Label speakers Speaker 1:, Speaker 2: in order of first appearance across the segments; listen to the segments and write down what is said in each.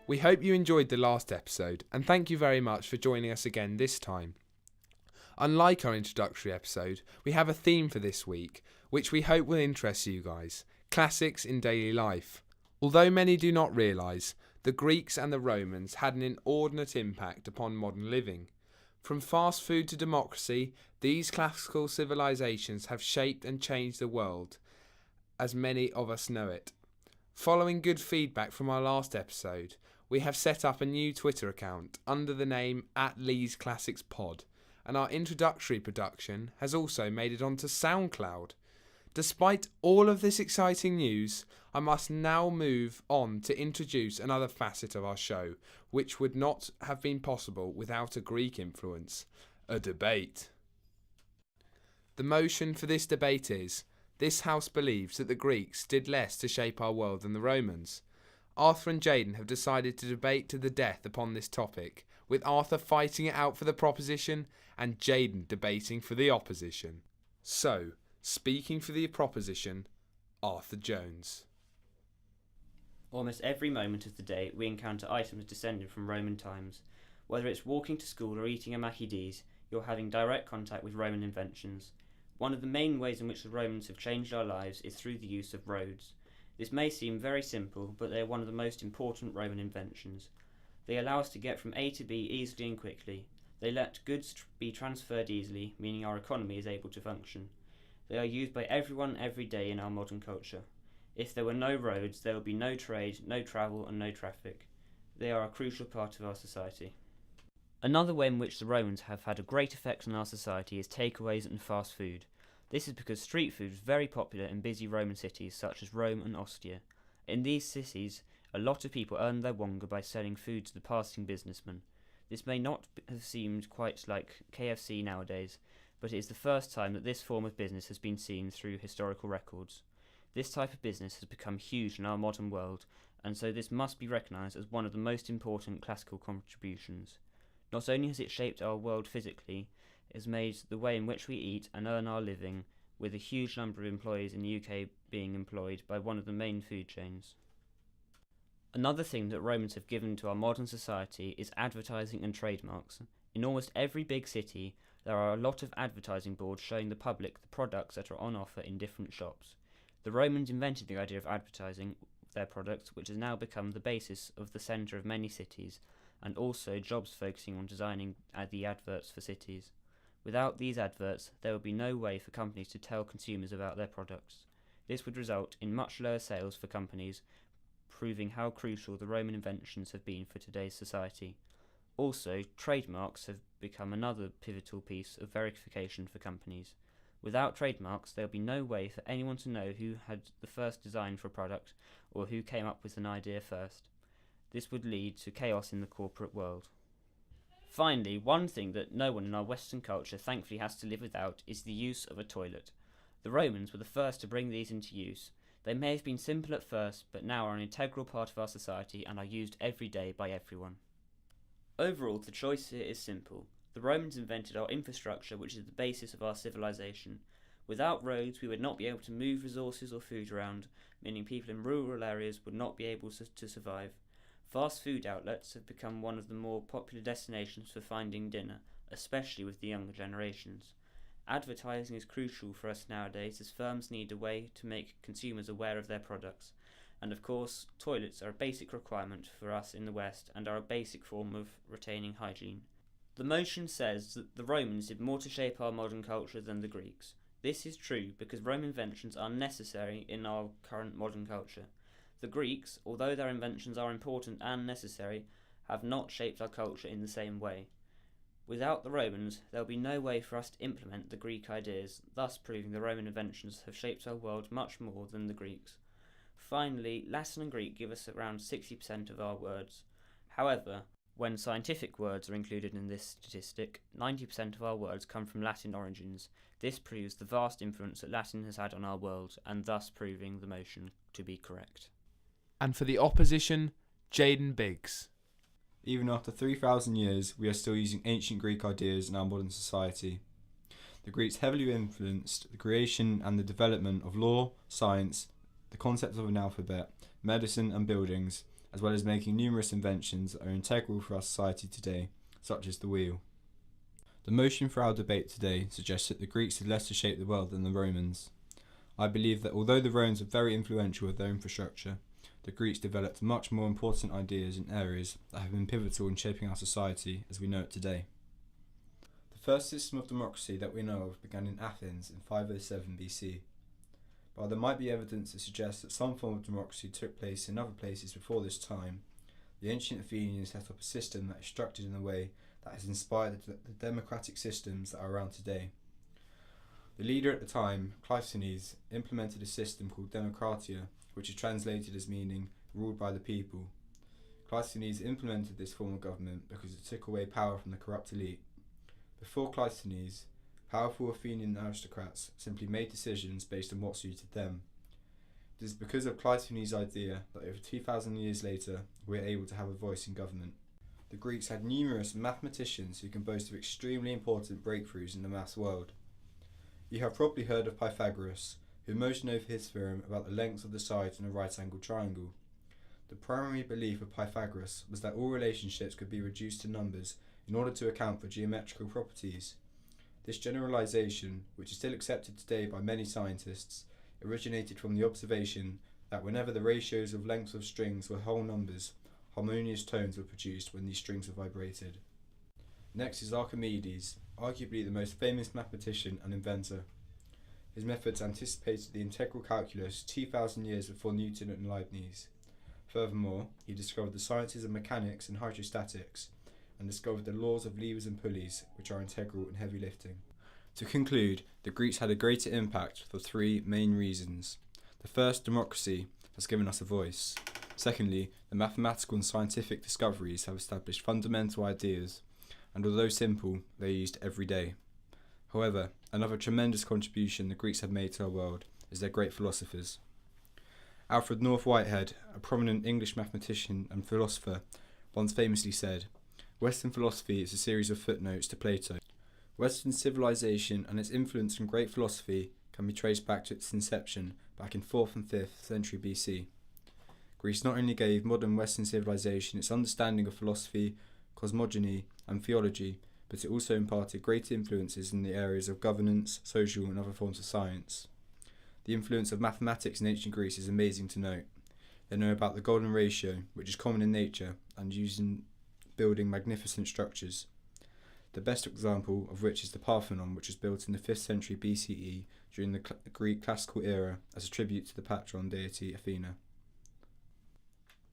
Speaker 1: We hope you enjoyed the last episode, and thank you very much for joining us again this time. Unlike our introductory episode, we have a theme for this week, which we hope will interest you guys: classics in daily life. Although many do not realise, the Greeks and the Romans had an inordinate impact upon modern living. From fast food to democracy, these classical civilizations have shaped and changed the world as many of us know it. Following good feedback from our last episode, we have set up a new Twitter account under the name @Leys Classics Pod, and our introductory production has also made it onto SoundCloud. Despite all of this exciting news, I must now move on to introduce another facet of our show, which would not have been possible without a Greek influence: a debate. The motion for this debate is: this house believes that the Greeks did less to shape our world than the Romans. Arthur and Jaden have decided to debate to the death upon this topic, with Arthur fighting it out for the proposition and Jaden debating for the opposition. So, speaking for the proposition, Arthur Jones.
Speaker 2: Almost every moment of the day we encounter items descended from Roman times. Whether it's walking to school or eating a Mackie D's, you're having direct contact with Roman inventions. One of the main ways in which the Romans have changed our lives is through the use of roads. This may seem very simple, but they are one of the most important Roman inventions. They allow us to get from A to B easily and quickly. They let goods be transferred easily, meaning our economy is able to function. They are used by everyone every day in our modern culture. If there were no roads, there would be no trade, no travel, and no traffic. They are a crucial part of our society. Another way in which the Romans have had a great effect on our society is takeaways and fast food. This is because street food was very popular in busy Roman cities such as Rome and Ostia. In these cities, a lot of people earned their wonga by selling food to the passing businessmen. This may not have seemed quite like KFC nowadays, but it is the first time that this form of business has been seen through historical records. This type of business has become huge in our modern world, and so this must be recognised as one of the most important classical contributions. Not only has it shaped our world physically, it has made the way in which we eat and earn our living, with a huge number of employees in the UK being employed by one of the main food chains. Another thing that Romans have given to our modern society is advertising and trademarks. In almost every big city, there are a lot of advertising boards showing the public the products that are on offer in different shops. The Romans invented the idea of advertising their products, which has now become the basis of the centre of many cities, and also jobs focusing on designing the adverts for cities. Without these adverts, there would be no way for companies to tell consumers about their products. This would result in much lower sales for companies, proving how crucial the Roman inventions have been for today's society. Also, trademarks have become another pivotal piece of verification for companies. Without trademarks, there would be no way for anyone to know who had the first design for a product or who came up with an idea first. This would lead to chaos in the corporate world. Finally, one thing that no one in our Western culture thankfully has to live without is the use of a toilet. The Romans were the first to bring these into use. They may have been simple at first, but now are an integral part of our society and are used every day by everyone. Overall, the choice here is simple. The Romans invented our infrastructure, which is the basis of our civilization. Without roads, we would not be able to move resources or food around, meaning people in rural areas would not be able to survive. Fast food outlets have become one of the more popular destinations for finding dinner, especially with the younger generations. Advertising is crucial for us nowadays, as firms need a way to make consumers aware of their products. And of course, toilets are a basic requirement for us in the West and are a basic form of retaining hygiene. The motion says that the Romans did more to shape our modern culture than the Greeks. This is true because Roman inventions are necessary in our current modern culture. The Greeks, although their inventions are important and necessary, have not shaped our culture in the same way. Without the Romans, there will be no way for us to implement the Greek ideas, thus proving the Roman inventions have shaped our world much more than the Greeks. Finally, Latin and Greek give us around 60% of our words. However, when scientific words are included in this statistic, 90% of our words come from Latin origins. This proves the vast influence that Latin has had on our world, and thus proving the motion to be correct.
Speaker 1: And for the opposition, Jaden Biggs.
Speaker 3: Even after 3,000 years, we are still using ancient Greek ideas in our modern society. The Greeks heavily influenced the creation and the development of law, science, the concept of an alphabet, medicine and buildings, as well as making numerous inventions that are integral for our society today, such as the wheel. The motion for our debate today suggests that the Greeks did less to shape the world than the Romans. I believe that although the Romans were very influential with their infrastructure, the Greeks developed much more important ideas in areas that have been pivotal in shaping our society as we know it today. The first system of democracy that we know of began in Athens in 507 BC. While there might be evidence to suggest that some form of democracy took place in other places before this time, the ancient Athenians set up a system that is structured in a way that has inspired the democratic systems that are around today. The leader at the time, Cleisthenes, implemented a system called democratia, which is translated as meaning ruled by the people. Cleisthenes implemented this form of government because it took away power from the corrupt elite. Before Cleisthenes, powerful Athenian aristocrats simply made decisions based on what suited them. It is because of Cleisthenes' idea that over 2,000 years later we are able to have a voice in government. The Greeks had numerous mathematicians who can boast of extremely important breakthroughs in the maths world. You have probably heard of Pythagoras, who most know for his theorem about the lengths of the sides in a right-angled triangle. The primary belief of Pythagoras was that all relationships could be reduced to numbers in order to account for geometrical properties. This generalization, which is still accepted today by many scientists, originated from the observation that whenever the ratios of lengths of strings were whole numbers, harmonious tones were produced when these strings were vibrated. Next is Archimedes, arguably the most famous mathematician and inventor. His methods anticipated the integral calculus 2,000 years before Newton and Leibniz. Furthermore, he discovered the sciences of mechanics and hydrostatics, and discovered the laws of levers and pulleys, which are integral in heavy lifting. To conclude, the Greeks had a greater impact for three main reasons. The first, democracy, has given us a voice. Secondly, the mathematical and scientific discoveries have established fundamental ideas, and although simple, they are used every day. However, another tremendous contribution the Greeks have made to our world is their great philosophers. Alfred North Whitehead, a prominent English mathematician and philosopher, once famously said, "Western philosophy is a series of footnotes to Plato. Western civilization and its influence on great philosophy can be traced back to its inception back in 4th and 5th century BC. Greece not only gave modern Western civilization its understanding of philosophy, cosmogony, and theology, but it also imparted great influences in the areas of governance, social, and other forms of science. The influence of mathematics in ancient Greece is amazing to note. They know about the golden ratio, which is common in nature and used in building magnificent structures. The best example of which is the Parthenon, which was built in the 5th century BCE during the Greek classical era as a tribute to the patron deity Athena."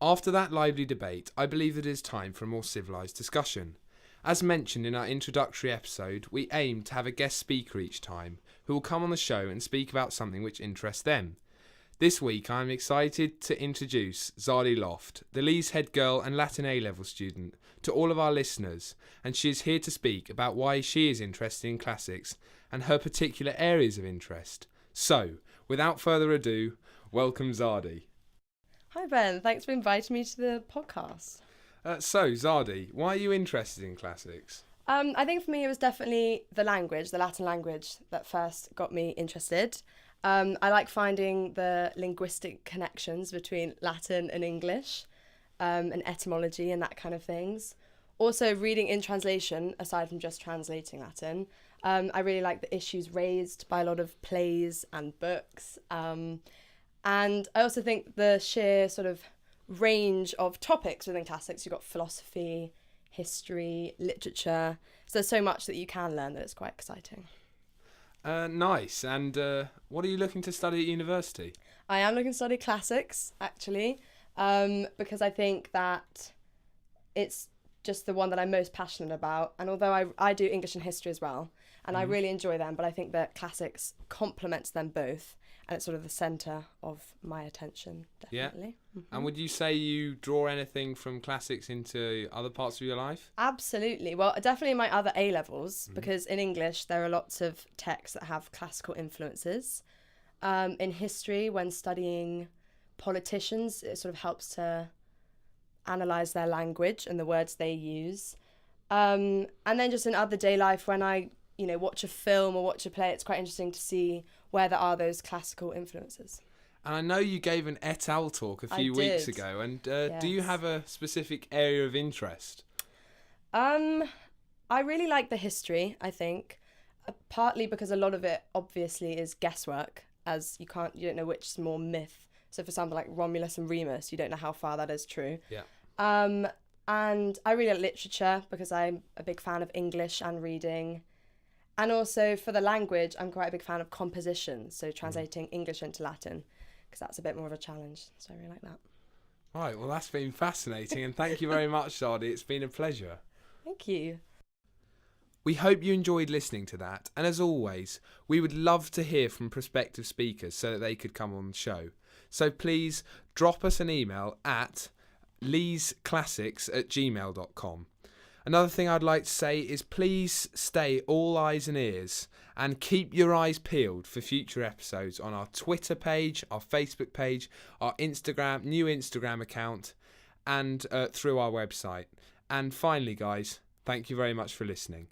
Speaker 1: After that lively debate, I believe that it is time for a more civilised discussion. As mentioned in our introductory episode, we aim to have a guest speaker each time who will come on the show and speak about something which interests them. This week I am excited to introduce Zadie Loft, the Leys head girl and Latin A-level student, to all of our listeners, and she is here to speak about why she is interested in classics and her particular areas of interest. So, without further ado, welcome Zadie.
Speaker 4: Hi Ben, thanks for inviting me to the podcast.
Speaker 1: So Zadie, why are you interested in classics?
Speaker 4: I think for me it was definitely the language, the Latin language, that first got me interested. I like finding the linguistic connections between Latin and English, and etymology and that kind of things. Also reading in translation, aside from just translating Latin, I really like the issues raised by a lot of plays and books. And I also think the sheer sort of range of topics within classics, you've got philosophy, history, literature. So there's so much that you can learn that it's quite exciting.
Speaker 1: Nice. And what are you looking to study at university?
Speaker 4: I am looking to study classics, actually, because I think that it's just the one that I'm most passionate about. And although I do English and history as well, and I really enjoy them, but I think that classics complements them both. And it's sort of the centre of my attention, definitely.
Speaker 1: Yeah. Mm-hmm. And would you say you draw anything from classics into other parts of your life?
Speaker 4: Absolutely. Well, definitely my other A-levels, because in English there are lots of texts that have classical influences. In history, when studying politicians, it sort of helps to analyse their language and the words they use. And then just in other day life, when I watch a film or watch a play, it's quite interesting to see where there are those classical influences.
Speaker 1: And I know you gave an et al talk a few weeks
Speaker 4: did.
Speaker 1: ago, and do you
Speaker 4: Yes.
Speaker 1: have a specific area of interest?
Speaker 4: I really like the history, I think, partly because a lot of it obviously is guesswork, as you don't know which is more myth. So for example, like Romulus and Remus, you don't know how far that is true.
Speaker 1: Yeah.
Speaker 4: And I really like literature because I'm a big fan of English and reading. And also for the language, I'm quite a big fan of composition, so translating English into Latin, because that's a bit more of a challenge. So I really like that.
Speaker 1: Right, well, that's been fascinating, and thank you very much, Zadie. It's been a pleasure.
Speaker 4: Thank you.
Speaker 1: We hope you enjoyed listening to that, and as always, we would love to hear from prospective speakers so that they could come on the show. So please drop us an email at leysclassics@gmail.com. Another thing I'd like to say is please stay all eyes and ears and keep your eyes peeled for future episodes on our Twitter page, our Facebook page, our new Instagram account, and through our website. And finally, guys, thank you very much for listening.